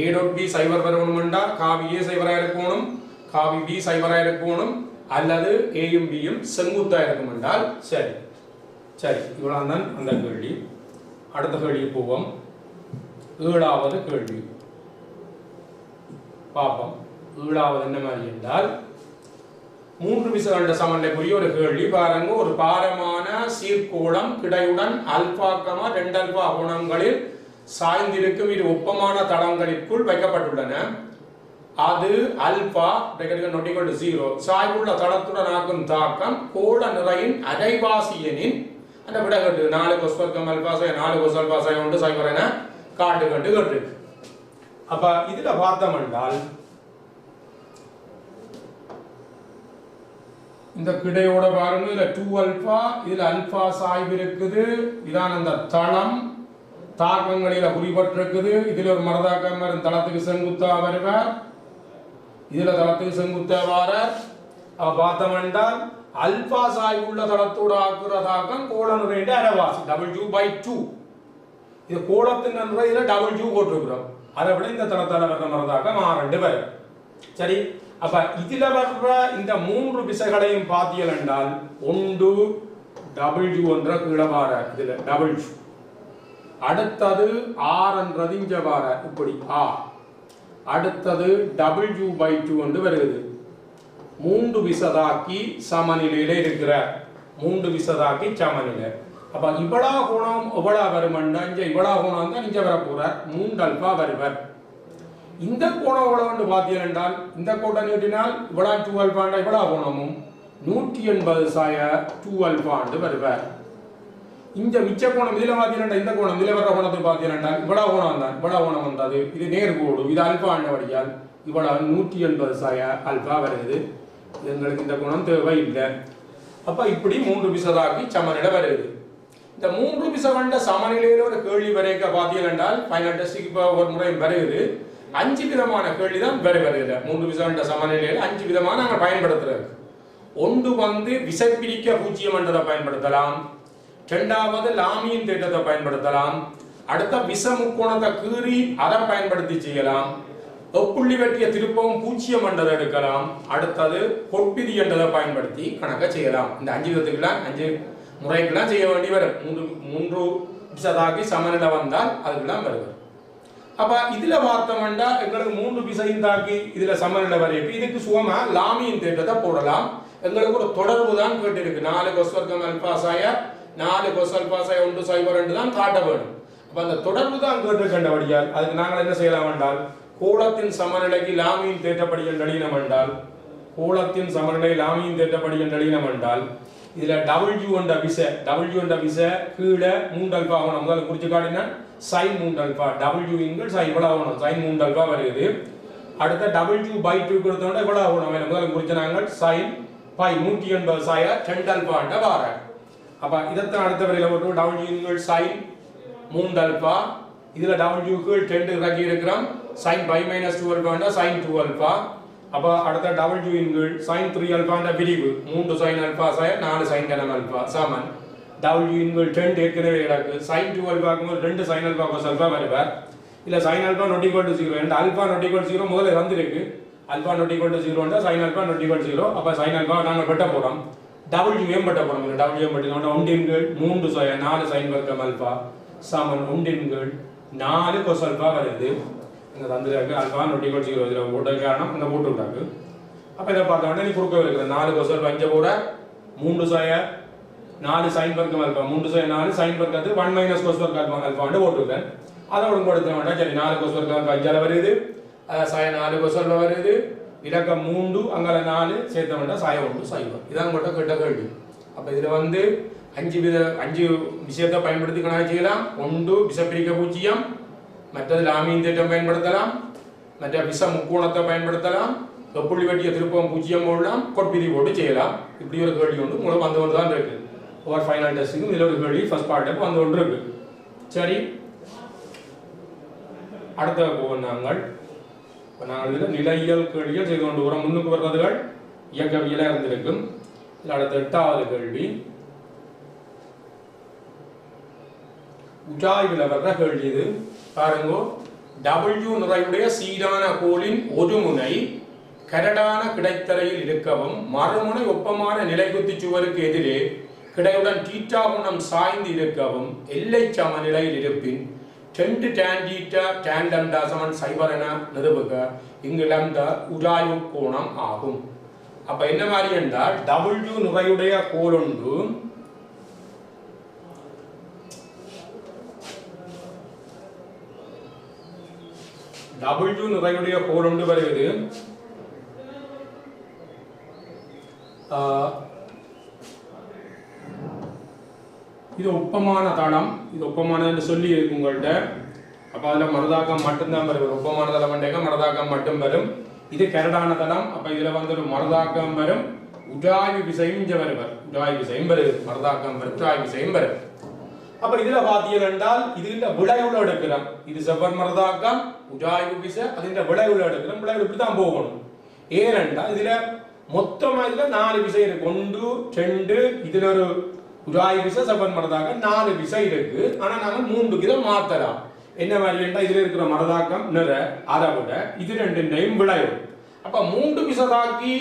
A dot B சைவர் பெறணும்டா காவி A சைவரா இருக்கணும் காவி B சைவரா இருக்கணும் அல்லது Aயும் Bயும் செங்குத்தா இருக்கும் என்றால் சரி சரி இவ்வளவுதான் அந்த கேள்வி அடுத்த கேள்வி போவோம் ஏழாவது கேள்வி பாப்போம் ஏழாவது என்ன மாதிரி என்றால் மூன்று விசகண்ட சமநிலைக்குரிய ஒரு கேள்வி பாருங்க ஒரு பாரமான சீர்கோளம் கிடையுடன் ஆல்பா கமா 2 ஆல்பா கோணங்களில் சாய்ந்திருக்கும் இரு ஒப்பமான தளங்களிற்குள் வைக்கப்பட்டுள்ளன அது ஆல்பா not equal to 0 சாய்வுள்ள தளத்துடன் ஆக்கும் தாக்கம் கோள நிறையின் அரைவாசி எனின் அந்த விட கேட்டு 4 cos வர்க்கம் alpha Sai 4 cos alpha Sai ஒன்று சைவர் என காட்டு கண்டு கேட்டு அப்ப இதுல பார்த்தோம் என்றால் இந்த கிடையோட பாருங்க இதுல 2 ஆல்பா இதுல ஆல்பா சாய்வு இருக்குது இதான் அந்த தளம் தாக்கங்களில குறிப்பிட்டிருக்குது இதுல ஒரு மரதாக்கம் தளத்துக்கு செங்குத்தா வருவார் இதுல தளத்துக்கு செங்குத்தா வாரார் பார்த்தோம் என்றால் ஆல்பா சாய்வு உள்ள தளத்தோட ஆக்குற தாக்கம் கோள நிறைய அரைவாசி W/2 இது கோளத்தின் நிறையில W போட்டிருக்கிறோம் அதை விட இந்த தளத்தால வர்ற மரதாக்கம் 6 வரும் சரி அப்ப இதுல வர்ற இந்த மூன்று விசைகளையும் பார்த்தீர்கள் என்றால் ஒன்று W என்ற கீழே வார இதுல W அடுத்தது R என்றது இங்க வார இப்படி R அடுத்தது W/2 என்று வருகிறது மூன்று விசதாக்கி சமநிலையில இருக்கிற மூன்று விசதாக்கி சமநிலை அப்ப இவ்வளவு கோணம் எவ்வளவு வருமன்னா இங்க இவ்வளவு கோணம் தான் இங்க வர போற 3 ஆல்பா வருவர் இந்த கோணம் எவ்வளவு பார்த்தீர்கள் என்றால் இந்த கோட்டை நீட்டினால் இவ்வளவு 2 ஆல்பாண்டா இவ்வளவு கோணமும் 180 சாய 2 ஆல்பாண்டு வருவார் இந்த மிச்ச கோணம் இதுல பார்த்தீங்கன்னா இந்த கோணம் இதுல வர கோணத்தை பார்த்தீங்கன்னா இவ்வளவு கோணம் தான் இவ்வளவு கோணம் வந்தது இது நேர்கோடு இது ஆல்பா ஆண்டபடியால் இவ்வளவு 180 சாய ஆல்பா வருது எங்களுக்கு இந்த கோணம் தேவை இல்லை அப்ப இப்படி மூன்று விசதாக்கி சமநிலை வருது இந்த மூன்று விசகண்ட சமநிலையில ஒரு கேள்வி வரைக்க பார்த்தீர்கள் என்றால் ஃபைனல் டெஸ்டுக்கு ஒரு முறை வருகிறது 5 விதமான கேள்வி தான் வருகிறது மூன்று விசகண்ட சமநிலையில 5 விதமான நாங்கள் பயன்படுத்துறது ஒன்று வந்து விசை பிரிக்க பூஜ்ஜியம் என்றதை பயன்படுத்தலாம் இரண்டாவது லாமியின் தேற்றத்தை பயன்படுத்தலாம் அடுத்த விச முக்கோணத்தை கீறி அதை பயன்படுத்தி செய்யலாம் ஒப்புள்ளி வெட்டிய திருப்பவும் பூஜ்ஜியம் என்றதை எடுக்கலாம் அடுத்தது பொற்பிதி என்றதை பயன்படுத்தி கணக்க செய்யலாம் இந்த 5 விதத்துக்குலாம் 5 முறைக்கெல்லாம் செய்ய வேண்டி வரும் மூன்று விசதாக்கி சமநிலை வந்தால் அதுக்கெல்லாம் வருது அப்ப இதுல பார்த்தோம்னா எங்களுக்கு மூன்று விசையும் தாக்கி இதுல சமநிலை வரைக்கும் இதுக்கு சுகமா லாமியின் தேற்றத்தை போடலாம் எங்களுக்கு ஒரு தொடர்பு தான் கேட்டு இருக்கு 4 cos வர்க்கம் ஆல்பா சாய 4 cos ஆல்பா சாய 1 சைபர் 2 தான் காட்ட வேண்டும் அப்ப அந்த தொடர்பு தான் கேட்டு கண்டபடியால் அதுக்கு நாங்கள் என்ன செய்யலாம் என்றால் கோளத்தின் சமநிலைக்கு லாமியின் தேற்றப்படி எழுதினோம் என்றால் கோளத்தின் சமநிலை லாமியின் தேற்றப்படி எழுதினோம் என்றால் இதுல W என்ற விசை கீழே 3 ஆல்பா ஆகணும். முதல்ல குறிச்சு காட்டினா sin 3 ஆல்பா W இன்கள் sin இவ்வளவு ஆகணும். sin 3 ஆல்பா வருது. அடுத்த W/2 கொடுத்தோம்னா இவ்வளவு ஆகணும். முதல்ல குறிச்சு நாங்கள் sin π 180 சாய 2 ஆல்பா என்ற வார. அப்ப இதத்தான் அடுத்த வரையில போட்டு W இன்கள் sin 3 ஆல்பா இதுல W கீழ் 2 இறக்கி இருக்கிறோம். sin π - 2 ஆல்பா என்ற sin 2 ஆல்பா. அப்ப அடுத்த W இன்கள் sin 3 ஆல்பா என்ற பிரிவு 3 sin ஆல்பா சாய 4 sin கனம் ஆல்பா சமன் W இன்கள் 2 ஏற்கனவே கிடக்கு sin 2 ஆல்பாக்கு 2 sin alpha cos alpha வருவார். இல்ல sin alpha not equal to 0 and alpha not equal to 0 முதல்ல வந்திருக்கு. Alpha not equal to 0 ண்டா sin alpha not equal to 0. அப்ப sin ஆல்பா நாங்க வெட்ட போறோம். W வெட்ட போறோம். W வெட்டினோம்னா 1 இன்கள் 3 சாய 4 sin வர்க்கம் ஆல்பா சமன் 1 இன்கள் 4 cos ஆல்பா வருது. இந்த தந்திரக்கு ஆல்பா not equal to 0 இதுல போட்ட காரணம் இந்த போட்டு விட்டாங்க. அப்ப இத பார்த்தோம்னா நீ குறுக்க இருக்கிற 4 cos ஆல்பா இங்க போற 3 சாய 4 sin வர்க்கம் ஆல்பா 3 சாய 4 sin வர்க்கத்து 1 - cos வர்க்கம் ஆல்பா ண்டு போட்டுட்டேன். அதோட கொடுத்த வேண்டாம். சரி 4 cos வர்க்கம் ஆல்பா இங்க வருது. சாய 4 cos ஆல்பா வருது. இலக்கம் 3 அங்கல 4 சேர்த்த வேண்டாம் சாய 1 sin 1. இதான் கூட கேட்ட கேள்வி. அப்ப இதுல வந்து 5 விஷயத்தை பயன்படுத்தி கணக்கு செய்யலாம். ஒன்று விசப்பிரிக்க பூஜ்ஜியம், மற்றது லாமியின் தேற்றம் பயன்படுத்தலாம், மற்ற விச முக்கோணத்தை பயன்படுத்தலாம், தொப்புள்ளி வெட்டிய திருப்பம் பூஜ்ஜியம் போடலாம், கொட்பிரி போட்டு செய்யலாம். இப்படி ஒரு கேள்வி ஒன்று உங்களுக்கு வந்து கொண்டு தான் இருக்கு. ஓவர் ஃபைனல் டெஸ்ட்டுக்கும் இதில் ஒரு கேள்வி ஃபர்ஸ்ட் பார்ட்டுக்கு வந்து கொண்டு இருக்கு. சரி, அடுத்த போவோம் நாங்கள். இப்போ நாங்கள் இதில் நிலையியல் கேள்விகள் செய்து கொண்டு வரோம். முன்னுக்கு வர்றதுகள் இயக்கவியலாக இருந்திருக்கும். இதில் அடுத்த 8வது கேள்வி உஜாய்வில் வர்ற கேள்வி. இது பாருங்க, W நிறையுடைய சீரான கோலின் ஒரு முனை கரடான கிடைத்தரையில் இருக்கவும் மறுமுனை ஒப்பமான நிலைக்குத்தி சுவருக்கு எதிரே கிடையுடன் தீட்டா கோணம் சாய்ந்து இருக்கவும் எல்லை சமநிலையில் இருப்பின் 2 tan θ tan λ சமன் 0 என நிரூபிக்க இங்கு λ உராய்வு கோணம் ஆகும். அப்ப என்ன மாதிரி என்றால் W நிறையுடைய கோல் ஒன்று W நிறையுடைய கோல் ஒன்று வருகிறது. இது ஒப்பமான தளம். இது ஒப்பமானது என்று சொல்லி இருக்கு உங்கள்கிட்ட. அப்போ அதில் மரதாக்கம் மட்டும்தான் வரும். ஒப்பமான தளம் என்றாக்க மரதாக்கம் மட்டும் வரும். இது கரடான தளம். அப்போ இதில் வந்து ஒரு மரதாக்கம் வரும், உராய்வு விசையும் இங்கே வருவார். உராய்வு விசையும் வருது, மரதாக்கம் வரும், உராய்வு விசையும் வரும். அப்போ இதில் பார்த்தீர்கள் என்றால் இதுல விளைவுல எடுக்கிறோம். இது செவ்வன் மரதாக்கம், உராய்வு விசை, அதில் விளைவுல எடுக்கிறோம். விளைவு இப்படி தான் போகணும். ஏனென்றால் இதுல மொத்தமா இதுல 4 விசை இருக்கு. 1 2 இதுல ஒரு உராய்வு விசை செவ்வன் மரதாக்கம் 4 விசை இருக்கு. ஆனா நாங்க 3 இதை மாத்தலாம். என்ன மாதிரி என்றால் இதுல இருக்கிற மரதாக்கம் நிற அதை விட இது 2 விளைவு. அப்ப 3 விசை தாக்கி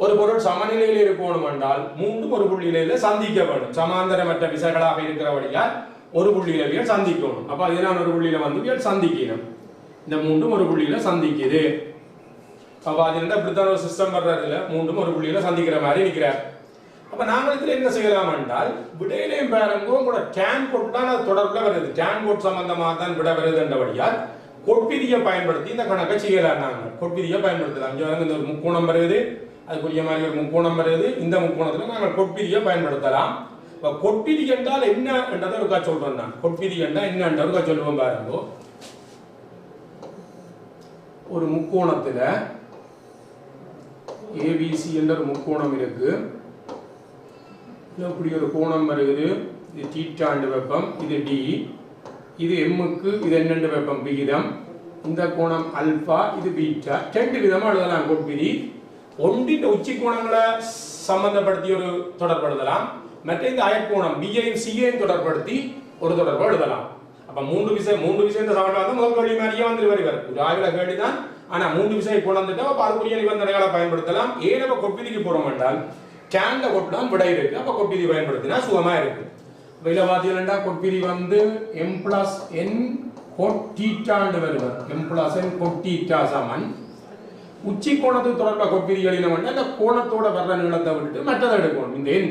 ஒரு பொருள் சமநிலையில் இருக்கணும் என்றால் 3 ஒரு புள்ளியில சந்திக்க வேண்டும். சமாந்தரமற்ற விசைகளாக இருக்கிறபடியால் ஒரு புள்ளியில சந்திக்கணும். அப்ப அதனால ஒரு புள்ளியில வந்து சந்திக்கணும். இந்த 3 ஒரு புள்ளியில சந்திக்குது. அப்ப அது இப்படித்தான் ஒரு சிஸ்டம் வர்றதுல 3 ஒரு புள்ளியில சந்திக்கிற மாதிரி இருக்கிறார். அப்ப நாங்கள் இதுல என்ன செய்யலாம் என்றால் விடையிலையும் பாருங்க கூட tan கோட் தான் அது தொடர்புல வருது. tan கோட் சம்பந்தமாக தான் விட வருது என்றபடியால் கொட்பிதியை பயன்படுத்தி இந்த கணக்கை செய்யலாம். நாங்கள் கொட்பிதியை பயன்படுத்தலாம். இங்க வந்து இந்த ஒரு முக்கோணம் வருது, அதுக்குரிய மாதிரி ஒரு முக்கோணம் வருது. இந்த முக்கோணத்துல நாங்கள் கொட்பிதியை பயன்படுத்தலாம். கொட்பிதி என்றால் என்ன என்றதை ஒருக்கா சொல்றேன். நான் கொட்பிதி என்றால் என்ன ஒருக்கா சொல்லுவோம் பாருங்க. ஒரு முக்கோணத்துல ABC என்ற ஒரு முக்கோணம் இருக்கு. இப்படி ஒரு கோணம் வருகிறது. இது தீட்டா என்ற வெப்பம், இது D, இது M-க்கு இது என்ன வெப்பம் விகிதம், இந்த கோணம் ஆல்பா, இது பீட்டா. 2 விதமா எழுதலாம் கொட்பிதி. ஒன்றின் உச்சி கோணங்களை சம்பந்தப்படுத்தி ஒரு தொடர்படுத்தலாம், மற்ற இந்த அயற்கோணம் பியையும் சியையும் தொடர்படுத்தி ஒரு தொடர்பு எழுதலாம். அப்ப 3 விஷயம் இந்த சமன்பாடு முதல் கேள்வி மாதிரியே வந்து வருவார். ஒரு ஆய்வுல கேள்விதான், ஆனா 3 விஷயம் கொண்டுட்டா அப்ப அதுக்குரிய நிபந்தனைகளை பயன்படுத்தலாம். ஏன் நம்ம கொட்பிதிக்கு போறோம் என்றால் கேன்ல கொட்டுதான் விடை இருக்கு. அப்ப கொட்பிதி பயன்படுத்தினா சுகமா இருக்கு. இதுல பாத்தீங்கன்னா கொட்பிதி வந்து m plus n cot theta ன்னு வருவார். m plus n cot theta சமன் உச்சி கோணத்துக்கு தொடர்பா கொட்பிதிகள் என்ன அந்த கோணத்தோட வர்ற நீளத்தை விட்டுட்டு மற்றதை எடுக்கணும். இந்த n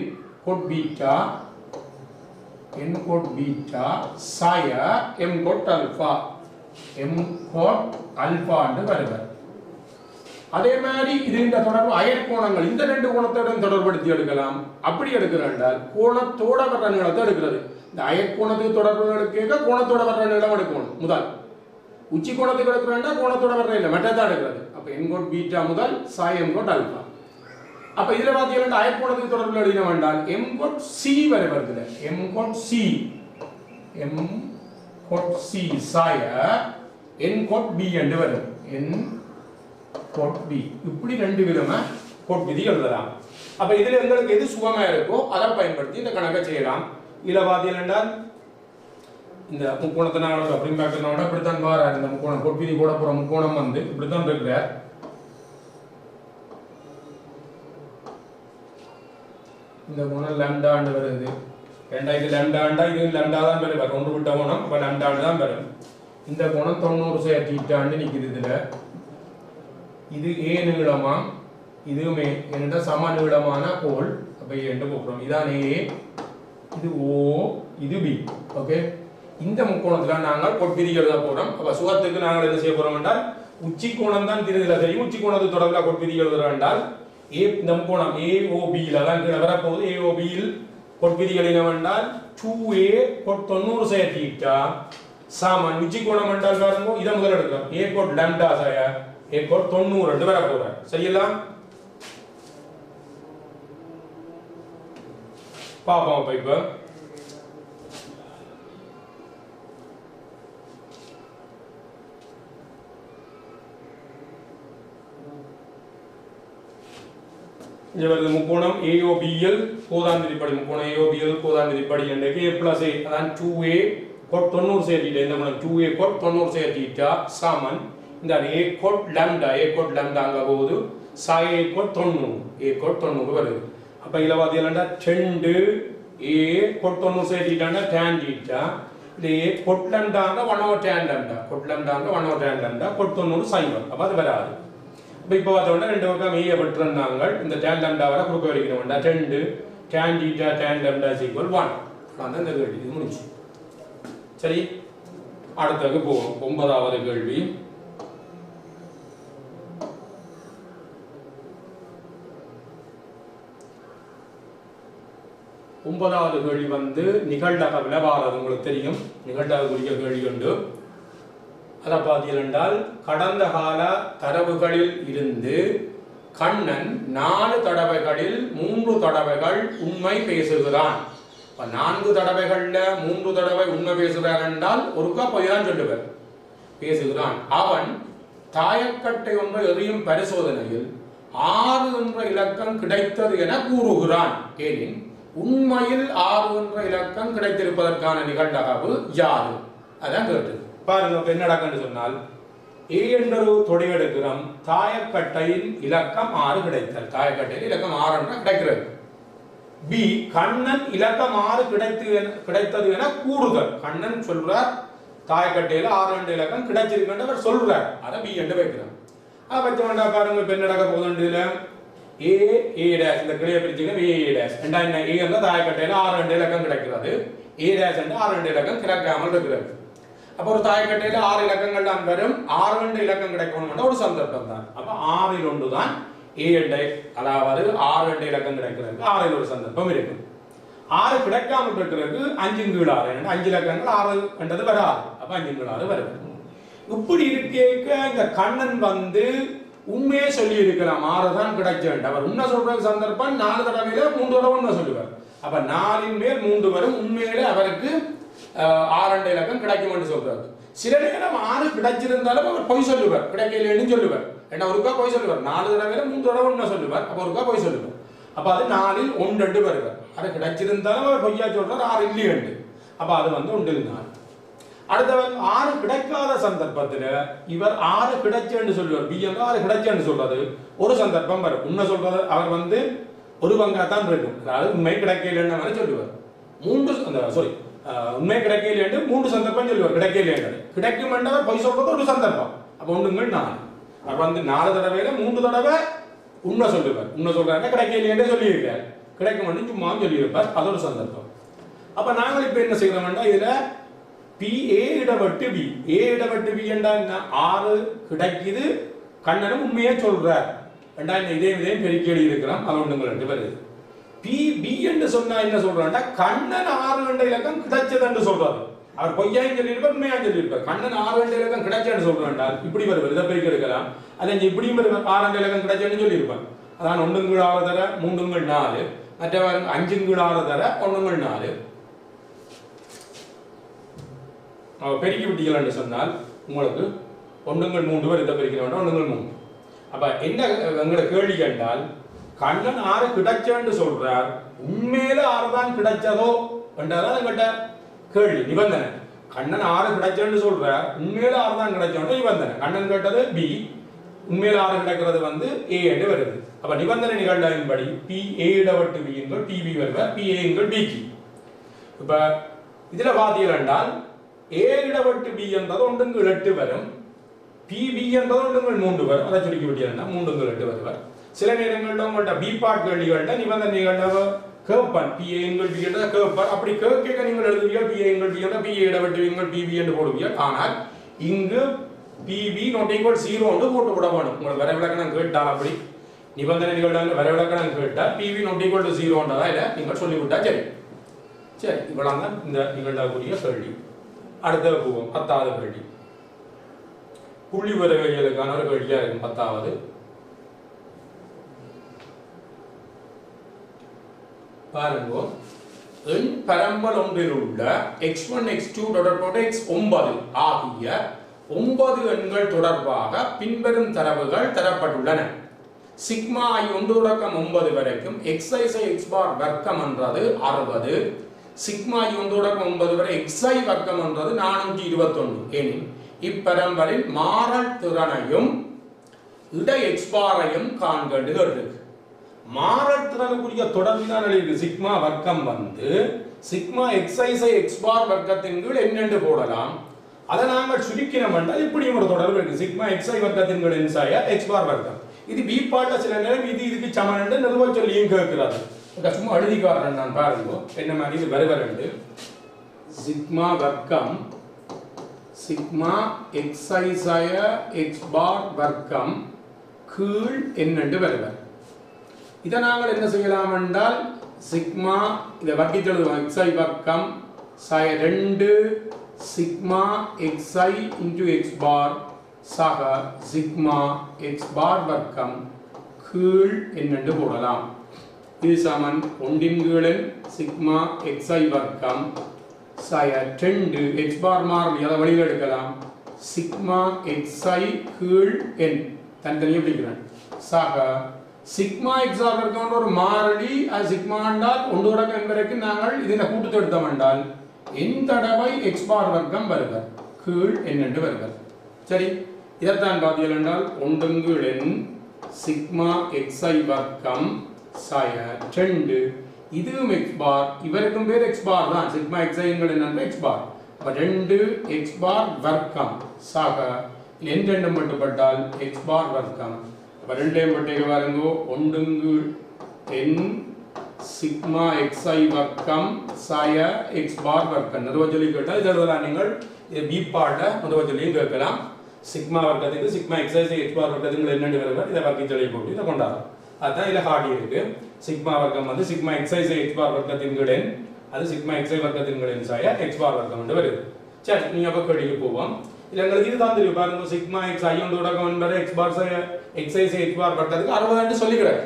cot beta n cot beta சாய m cot alpha ன்னு வருவார். அதே மாதிரி இது இந்த தொடர்பு அயற்கோணங்கள் இந்த ரெண்டு கோணத்துடன் தொடர்படுத்தி எடுக்கலாம். அப்படி எடுக்கிறால் கோணத்தோட வர்ற நீளத்தை எடுக்கிறது. இந்த அயற்கோணத்துக்கு தொடர்பு எடுக்க கோணத்தோட வர்ற நீளம் எடுக்கணும். முதல் உச்சி கோணத்துக்கு எடுக்கிறா கோணத்தோட வர்ற இல்லை மெட்டதான் எடுக்கிறது. அப்ப என்கோட் பீட்டா முதல் சாய் என்கோட் அல்பா. அப்ப இதுல பாத்தீங்கன்னா அயற்கோணத்துக்கு தொடர்பு எழுதின வேண்டால் எம்கோட் சி வரை வருது. எம்கோட் சி சாய என்கோட் பி என்று வரும். என் கோட் பி இப்படி ரெண்டு விதமா கோட் விதி எழுதலாம். அப்ப இதுல எங்களுக்கு எது சுகமா இருக்கோ அதை பயன்படுத்தி இந்த கணக்கை செய்யலாம். இதுல பாத்தீங்கன்னா இந்த முக்கோணத்தை நாங்கள் அப்படி பார்க்கறோம்னா இப்படித்தான் வராரு. இந்த முக்கோணம் கோட் விதி போட போற முக்கோணம் வந்து இப்படித்தான் இருக்கிறார். இந்த கோணம் லாம்டான்னு வருது. ரெண்டாயிரத்தி லாம்டாண்டா இது லாம்டா தான் வரும். ஒன்று விட்ட கோணம் அப்ப லாம்டான்னு தான் வரும். இந்த கோணம் 90 சேர்த்திட்டாண்டு நிக்குது. இதுல இது ஏ நீளமா இதுவுமே என்னடா சம நீளமான கோல். அப்ப என்று போறோம். இதான் ஏ, இது ஓ, இது பி. ஓகே, இந்த முக்கோணத்துல நாங்கள் கொட்பிதி எழுத போறோம். அப்ப சுகத்துக்கு நாங்கள் என்ன செய்ய போறோம் என்றால் உச்சி கோணம் தான் திருதில தெரியும். உச்சி கோணத்து தொடர்புல கொட்பிதி எழுதுறோம் என்றால் ஏ இந்த முக்கோணம் ஏஓபியில் அதான் கீழே வரப்போகுது. ஏஓபியில் கொட்பிதி எழுதினவென்றால் 2a கோட் 90 சேர்த்தீட்டா சாமன் உச்சி கோணம் என்றால் பாருங்க இதை முதல் எடுக்கிறோம். ஏ கோட் லாம்டா சாய ஏ கோட் 90 ரெண்டு வர போற சரியில்லாம் பாப்போம். அப்ப இப்ப இவரது முக்கோணம் ஏஓபிஎல் கோதான் விதிப்படி முக்கோணம் ஏஓபிஎல் கோதான் விதிப்படி என்றைக்கு a plus a அதான் 2a கோட் 90 சேர்த்திட்டா இந்த முக்கோணம் 2a கோட் 90 சேர்த்திட்டா சாமன் இந்த a கோட் லாம்டா அங்க போகுது சாய் a கோட் 90 வருது. அப்ப இதுல பாத்தீங்கன்னா 2a கோட் 90 சேர்த்திட்டான்னா tan θ இது a கோட் லாம்டாங்க 1/tan லாம்டா கோட் லாம்டாங்க 1/tan லாம்டா கோட் 90 sin அப்ப அது வராது. இப்போ பார்த்தோம்னா ரெண்டு பக்கம் ஏ விட்டுருந்தாங்க. இந்த tan லாம்டா வர குறுக்க வரைக்கணும். 2 tan θ tan லாம்டா = 1. அதான் இந்த கேள்வி இது முடிஞ்சு. சரி, அடுத்தது போவோம். 9வது கேள்வி. ஒன்பதாவது கேள்வி வந்து நிகழ்நக விளவாரது உங்களுக்கு தெரியும். நிகழ்நக குறிக்க கேள்வி உண்டு. அதை பார்த்தீர்கள் கடந்த கால தரவுகளில் இருந்து கண்ணன் 4 தடவைகளில் 3 தடவைகள் உண்மை பேசுகிறான். 4 தடவைகள்ல 3 தடவை உண்மை பேசுகிறான் என்றால் ஒருக்கா போய் தான் சொல்லுவார் பேசுகிறான். அவன் தாயக்கட்டை ஒன்று எறியும் பரிசோதனையில் 6 என்ற இலக்கம் கிடைத்தது என கூறுகிறான். ஏனின் உண்மையில் 6 என்ற இலக்கம் கிடைத்திருப்பதற்கான நிகழ்நகவு யாது? அதான் கேட்டது. பாருங்க என்ன நடக்குன்னு சொன்னால் ஏ என்ற தொடை எடுக்கிறோம். தாயக்கட்டையின் இலக்கம் 6 கிடைத்தல். தாயக்கட்டையில் இலக்கம் 6 என்ற கிடைக்கிறது. பி கண்ணன் இலக்கம் 6 கிடைத்தது என கூறுதல். கண்ணன் சொல்றார் தாயக்கட்டையில் 6 என்ற இலக்கம் கிடைச்சிருக்கின்ற அவர் சொல்றார். அதை பி என்று வைக்கிறோம். அதை வச்ச வேண்டாம். பாருங்க இப்ப என்ன நடக்க போகுதுன்றதுல ஏ டேஷ் இந்த கிளையை பிரிச்சுங்க ஏ டேஷ் ரெண்டா என்ன ஏ என்ற தாயக்கட்டையில் 6 என்ற இலக்கம் கிடைக்கிறது. ஏ டேஷ் என்று 6 என்ற இலக்கம் கிடைக்காமல் இருக்கிறது. அப்போ ஒரு தாயக்கட்டையில் 6 இலக்கங்கள் தான் வரும். 6 என்ற இலக்கம் கிடைக்கணும் ஒரு சந்தர்ப்பம் தான். அப்ப 6 இல் 1 தான் ஏ என்ற அதாவது 6 என்ற இலக்கம் கிடைக்கிறது. 6 இல் ஒரு சந்தர்ப்பம் இருக்கு. 6 கிடைக்காமல் இருக்கிறது 5 கீழ் 6 5 இலக்கங்கள் 6 என்றது வராது. அப்ப 5 கீழ் 6 வருது. இப்படி இருக்க இந்த கண்ணன் வந்து உண்மையே சொல்லி இருக்கலாம் 6 தான் கிடைச்சேன். அவர் உண்மை சொல்ற சந்தர்ப்பம் 4 தடவையில 3 தடவை உண்மை சொல்லுவார். அப்ப 4 மேல் 3 வரும். உண்மையிலே அவருக்கு 6 என்ற இலக்கம் கிடைக்கும் என்று சொல்றாரு. சில நேரம் 6 கிடைச்சிருந்தாலும் அவர் பொய் சொல்லுவார். கிடைக்கலன்னு சொல்லுவார். ஏன்னா ஒருக்கா பொய் சொல்லுவார். 4 தடவையில 3 தடவை உண்மை சொல்லுவார். அப்ப ஒருக்கா பொய் சொல்லுவார். அப்ப அது 4 இல் 1 2 வருவார். அது கிடைச்சிருந்தாலும் அவர் பொய்யா சொல்றார் 6 இல்லையண்டு. அப்ப அது வந்து 1 இல் 4. அடுத்தவர் 6 கிடைக்காத சந்தர்ப்பத்துல இவர் 6 கிடைச்சேன்னு சொல்லுவார். பி என்ற 6 கிடைச்சேன்னு சொல்றது ஒரு சந்தர்ப்பம் வரும். உண்மை சொல்றது அவர் வந்து ஒரு பங்கா தான் இருக்கும். அதாவது உண்மை கிடைக்கலன்னு மாதிரி சொல்லுவார். உண்மை கிடைக்கல என்று 3 சந்தர்ப்பம் சொல்லுவார். கிடைக்கல என்று கிடைக்கும் என்றவர் பொய் சொல்றது ஒரு சந்தர்ப்பம். அப்ப 1 4 அப்ப வந்து 4 தடவையில 3 தடவை உண்மை சொல்லுவார். உண்மை சொல்றாங்க கிடைக்கல என்று சொல்லியிருக்கார். கிடைக்கும் என்று சும்மா சொல்லியிருப்பார். அது ஒரு சந்தர்ப்பம். அப்ப நாங்கள் இப்ப என்ன செய்யறோம்னா இதுல B A இடவட்டு B A இடவட்டு B என்றா 6 கிடைக்குது கண்ணனும் உண்மையே சொல்றார். ரெண்டாயிரம் இதையும் பெருக்கி எழுதியிருக்கிறோம். அது ஒன்றுங்கள் ரெண்டு வருது. பி என்று சொன்னா என்ன சொல்றாண்டா, கண்ணன் 6 கண்ட இலக்கம் கிடைச்சது என்று சொல்றாரு. அவர் பொய்யாயும் சொல்லியிருப்பார், உண்மையாயும் சொல்லியிருப்பார். கண்ணன் 6 கண்ட இலக்கம் கிடைச்சேன்னு சொல்றாண்டால் இப்படி வருவார். இதை பெருக்கி எடுக்கலாம். அதை இப்படியும் வருவார், 6 கண்ட இலக்கம் கிடைச்சேன்னு சொல்லியிருப்பார். அதான் 1 தர 3 4, மற்றவர் 5 தர 1 4. பெருக்கி விட்டீங்கன்னு சொன்னால் உங்களுக்கு 1 3 வரை இதை பெருக்கிற வேண்டாம், 1 3. அப்ப என்ன எங்களை கேள்வி கேட்டால், கண்ணன் 6 கிடைச்சேன்னு சொல்றார், உண்மையில 6 தான் கிடைச்சதோ என்றதான் எங்கிட்ட கேள்வி நிபந்தனை. கண்ணன் 6 கிடைச்சேன்னு சொல்றார், உண்மையில 6 தான் கிடைச்சோன்னு நிபந்தனை. கண்ணன் கேட்டது பி, உண்மையில 6 கிடைக்கிறது வந்து ஏ என்று வருது. அப்ப நிபந்தனை நிகழ்வின்படி பி ஏ இடவட்டு பி என்கள் பிபி வருவார், பி ஏ என்கள் பிக்கு. இப்ப இதுல பாத்தீர்கள் என்றால் ஏ இடவட்டு பி என்றது 1 8 வரும், பிபி என்றது 1 3 வரும். அதை சுருக்கி விட்டீங்கன்னா 3 8 வருவார். சில நேரங்களில் உங்கள்கிட்ட பி பார்ட் கேள்விகள்ல நிபந்தனைகள்ல கேட்பான், பி ஏ என்கள் பி என்றதை கேட்பார். அப்படி கேட்க நீங்கள் எழுதுவீர்கள் பி ஏ என்கள் பி என்ற பி ஏ இடவட்டு எங்கள் பிபி என்று போடுவீர்கள். ஆனால் இங்கு பிபி not equal 0 என்று போட்டு விட வேணும். உங்களுக்கு வரைவிலக்கணம் கேட்டால், அப்படி நிபந்தனை நிகழ்வு வரைவிலக்கணம் கேட்டால் பிபி not equal to 0 என்றதா இல்லை நீங்கள் சொல்லிவிட்டா சரி. சரி, இவ்வளவு தான் இந்த நிகழ்வுக்குரிய கேள்வி. அடுத்த போவோம் 10வது கேள்வி. புள்ளி விவரவியலுக்கான ஒரு கேள்வியா இருக்கும் 10வது. பாருங்க, எண் பரம்பல் ஒன்றில் உள்ள x1 x2 தொடர்போடு x9 ஆகிய 9 எண்கள் தொடர்பாக பின்வரும் தரவுகள் தரப்பட்டுள்ளன. சிக்மா I 1 தொடக்கம் 9 வரைக்கும் xi x பார் வர்க்கம் என்றது 60, சிக்மா I 1 தொடக்கம் 9 வரை xi வர்க்கம் என்றது 421 எனில் இப்பரம்பலின் மாறல் திறனையும் இடை x பாரையும் காண்கண்டு இருக்கு. மாறல் திறனுக்குரிய தொடர்பினால் இருக்கு. சிக்மா வர்க்கம் வந்து சிக்மா xi x பார் வர்க்கத்தின் கீழ் என்னென்று போடலாம். அதை நாங்கள் சுருக்கினோம் என்றால் இப்படியும் ஒரு தொடர்பு இருக்கு. சிக்மா xi வர்க்கத்தின் கீழ் என்சாய x பார் வர்க்கம். இது பி பாட்ட சில நேரம் இது இதுக்கு சமன் என்று நிறுவ சொல்லியும் கேட்கிறாரு. சும்மா எழுதிக்காரன் நான் பாருங்க என்ன மாதிரி இது வருவரண்டு. சிக்மா வர்க்கம் சிக்மா xi x பார் வர்க்கம் கீழ் என்னென்று வருவர். இதை நாங்கள் என்ன செய்யலாம் என்றால், சிக்மா இதை வர்க்கித்தெழுதுவோம். xi வர்க்கம் சாய 2 சிக்மா xi into x பார் சக சிக்மா x பார் வர்க்கம் கீழ் என்னென்று போடலாம். இது சமன் 1 கீழ் சிக்மா xi வர்க்கம் சாய 2 x பார் மாறி அதை வழியில் எடுக்கலாம். சிக்மா xi கீழ் n தனித்தனியாக பிடிக்கிறேன் சக சிக்மா எக்ஸா வர்க்கம் ஒரு மாறிலி. அது சிக்மா என்றால் 1 தொடக்கம் n வரைக்கும் நாங்கள் இதில் கூட்டு எடுத்தோம் என்றால் n தடவை x பார் வர்க்கம் வருவர் கீழ் n என்று வருவர். சரி, இதைத்தான் பார்த்தீர்கள் என்றால் 1 கீழ் n சிக்மா xi வர்க்கம் சாய 2 இதுவும் x பார், இவருக்கும் பேர் x பார் தான். சிக்மா xi என்கிற x பார். அப்ப 2 x பார் வர்க்கம் சாக n ரெண்டு மட்டுப்பட்டால் x பார் வர்க்கம். அப்ப ரெண்டையும் பட்டேக பாருங்க, 1 கீழ் n சிக்மா xi வர்க்கம் சாய x பார் வர்க்கம். நிறுவச்சொல்லி கேட்டால் இதை எழுதலாம். நீங்கள் பி பாட்ட நிறுவச்சொல்லியும் கேட்கலாம். சிக்மா வர்க்கத்துக்கு சிக்மா xi x பார் வர்க்கத்துக்கு என்னென்று வருவார், இதை வர்க்கச்சொல்லி போட்டு இதை கொண்டாடும். அதுதான் இதில் ஹார்டி இருக்கு. சிக்மா வர்க்கம் வந்து சிக்மா xi x பார் வர்க்கத்தின் கீழ் n, அது சிக்மா xi வர்க்கத்தின் கீழ் n சாய x பார் வர்க்கம் என்று வருது. சரி, நீங்க அப்ப கேள்விக்கு போவோம். இல்ல எங்களுக்கு இதுதான் தெரியும். பாருங்க, சிக்மா xi தொடக்கம் என்பது x பார் சாய xi x பார் வர்க்கத்துக்கு 60 என்று சொல்லிக்கிறார்.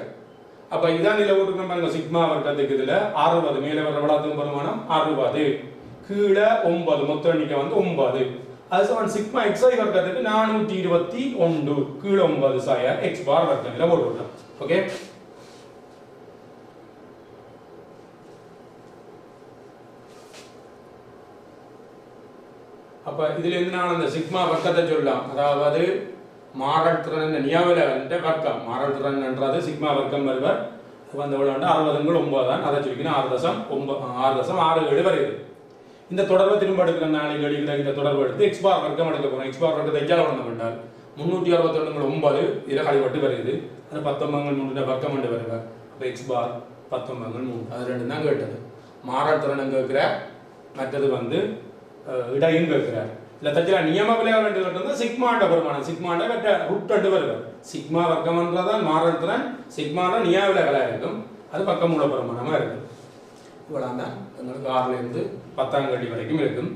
அப்ப இதான் நிலை போட்டுக்கணும் பாருங்க. சிக்மா வர்க்கத்துக்கு இதுல 60 மேல வர வளாத்தும் பெருமானம் 60 கீழே 9 மொத்த எண்ணிக்கை வந்து 9. அது சமன் சிக்மா xi வர்க்கத்துக்கு 421 கீழே 9 சாய x பார் வர்க்கம் நிலை போட்டுக்கலாம். ஓகே, அப்ப இதுல இருந்து நான் அந்த சிக்மா வர்க்கத்தை சொல்லலாம். அதாவது மாறல் திறன் நியமல வர்க்கம். மாறல் திறன் என்றது சிக்மா வர்க்கம் வருவர் வந்து 60 9 தான். அதை சொல்லிக்கணும் 6.67 வருது. இந்த தொடர்பை திரும்ப எடுக்கிற நாளைக்கு எழுதிக்கிற இந்த தொடர்பு எடுத்து x பார் வர்க்கம் எடுக்க போறோம். x பார் வர்க்கத்தை எஞ்சால் வளர்ந்து கொண்டால் 361 9 இதில் கழிவட்டு வருது. அது 19 3 வர்க்கம் என்று வருவார். அப்போ x பார் 19 3 அது ரெண்டு தான் கேட்டது. மாறல் திறன் கேட்கிற, மற்றது வந்து இடையும் கேட்கிறார். இல்லை தச்சில நியம விளையாட்டு வந்து சிக்மாண்ட பெருமானம் சிக்மாண்ட வெட்ட ரூட் வருவார் சிக்மா வர்க்கம்ன்றதான் மாறத்துடன் சிக்மான நியா விலகலாக இருக்கும் அது பக்கம் மூல பெருமானமாக இருக்கும் இவ்வளோ தான் எங்களுக்கு 6லேருந்து 10ஆம் கடி வரைக்கும் இருக்கும்